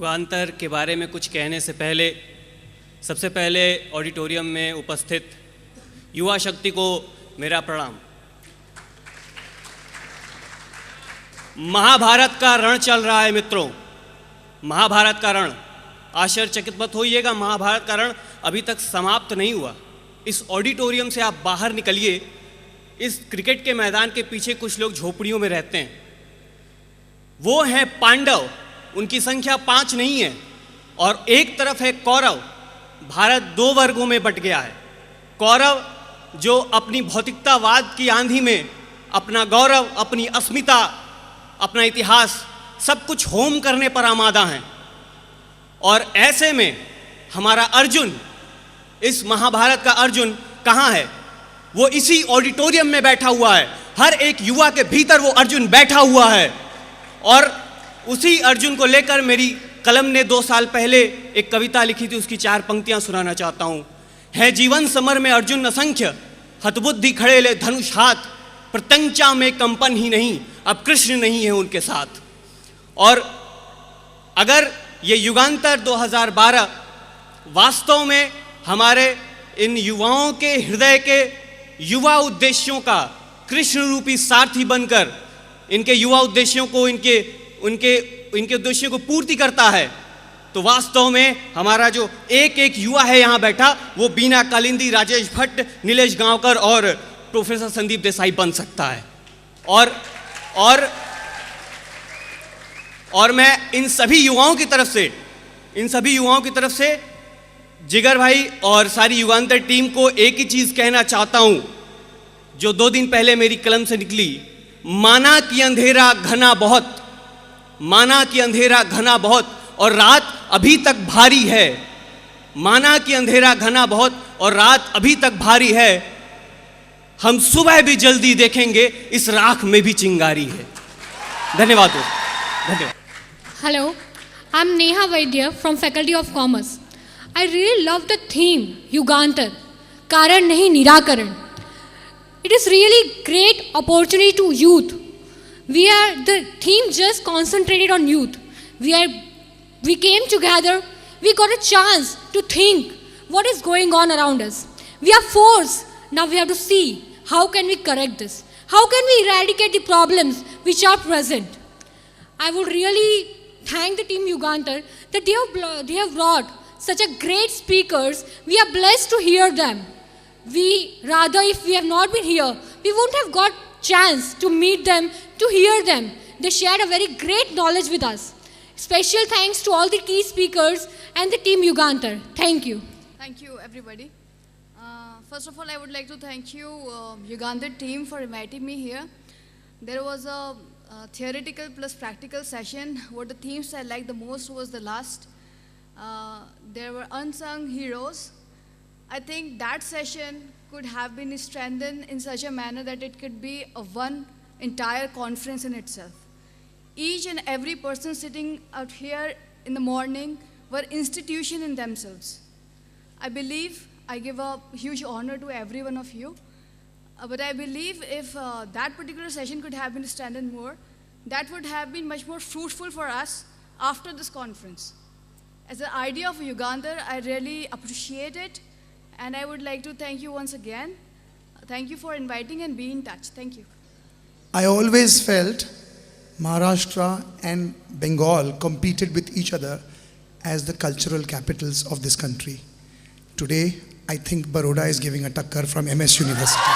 युगांतर के बारे में कुछ कहने से पहले सबसे पहले ऑडिटोरियम में उपस्थित युवा शक्ति को मेरा प्रणाम। महाभारत का रण चल रहा है मित्रों, महाभारत का रण। आश्चर्यचकित मत होइएगा, महाभारत का रण अभी तक समाप्त नहीं हुआ। इस ऑडिटोरियम से आप बाहर निकलिए, इस क्रिकेट के मैदान के पीछे कुछ लोग झोपड़ियों में रहते हैं, वो हैं पांडव। उनकी संख्या 5 नहीं है और एक तरफ है कौरव। भारत 2 वर्गों में बट गया है। कौरव जो अपनी भौतिकतावाद की आंधी में अपना गौरव, अपनी अस्मिता, अपना इतिहास सब कुछ होम करने पर आमादा हैं, और ऐसे में हमारा अर्जुन, इस महाभारत का अर्जुन कहाँ है? वो इसी ऑडिटोरियम में बैठा हुआ है। हर एक युवा के भीतर वो अर्जुन बैठा हुआ है, और उसी अर्जुन को लेकर मेरी कलम ने 2 साल पहले एक कविता लिखी थी, उसकी 4 पंक्तियां सुनाना चाहता हूं। है जीवन समर में अर्जुन असंख्य, हतबुद्धि खड़े ले धनुष हाथ, प्रत्यंचा में कंपन ही नहीं, अब कृष्ण नहीं है उनके साथ। और अगर ये युगांतर 2012 वास्तव में हमारे इन युवाओं के हृदय के युवा उद्देश्यों का कृष्ण रूपी सारथी बनकर इनके युवा उद्देश्यों को, इनके उद्देश्यों को पूर्ति करता है, तो वास्तव में हमारा जो एक एक युवा है यहाँ बैठा, वो बीना कालिंदी, राजेश भट्ट, नीलेश गांवकर और प्रोफेसर संदीप देसाई बन सकता है। और मैं इन सभी युवाओं की तरफ से जिगर भाई और सारी युगांतर टीम को एक ही चीज कहना चाहता हूं, जो 2 दिन पहले मेरी कलम से निकली। माना कि अंधेरा घना बहुत, माना कि अंधेरा घना बहुत और रात अभी तक भारी है। माना कि अंधेरा घना बहुत और रात अभी तक भारी है, हम सुबह भी जल्दी देखेंगे, इस राख में भी चिंगारी है। धन्यवाद। धन्यवाद। Hello, I'm Neha Vaidya from Faculty of Commerce. I really love the theme Yugantar, Karan nahi Nirakaran. It is really great opportunity to youth. The theme just concentrated on youth. We came together, we got a chance to think what is going on around us. We are forced, now we have to see how can we correct this? How can we eradicate the problems which are present? I would really thank the team Yugantar that they have brought such a great speakers. We are blessed to hear them. If we have not been here, we wouldn't have got chance to meet them, to hear them. They shared a very great knowledge with us. Special thanks to all the key speakers and the team Yugantar. Thank you. Thank you, everybody. First of all, I would like to thank you, Yugantar team, for inviting me here. There was a theoretical plus practical session. What the themes I liked the most was the last. There were unsung heroes. I think that session could have been strengthened in such a manner that it could be one entire conference in itself. Each and every person sitting out here in the morning were institution in themselves. I believe I give a huge honor to every one of you. But I believe if that particular session could have been strengthened more, that would have been much more fruitful for us after this conference. As an idea of Yugantar, I really appreciate it, and I would like to thank you once again. Thank you for inviting and being in touch. Thank you. I always felt Maharashtra and Bengal competed with each other as the cultural capitals of this country. Today, I think Baroda is giving a takkar from MS University.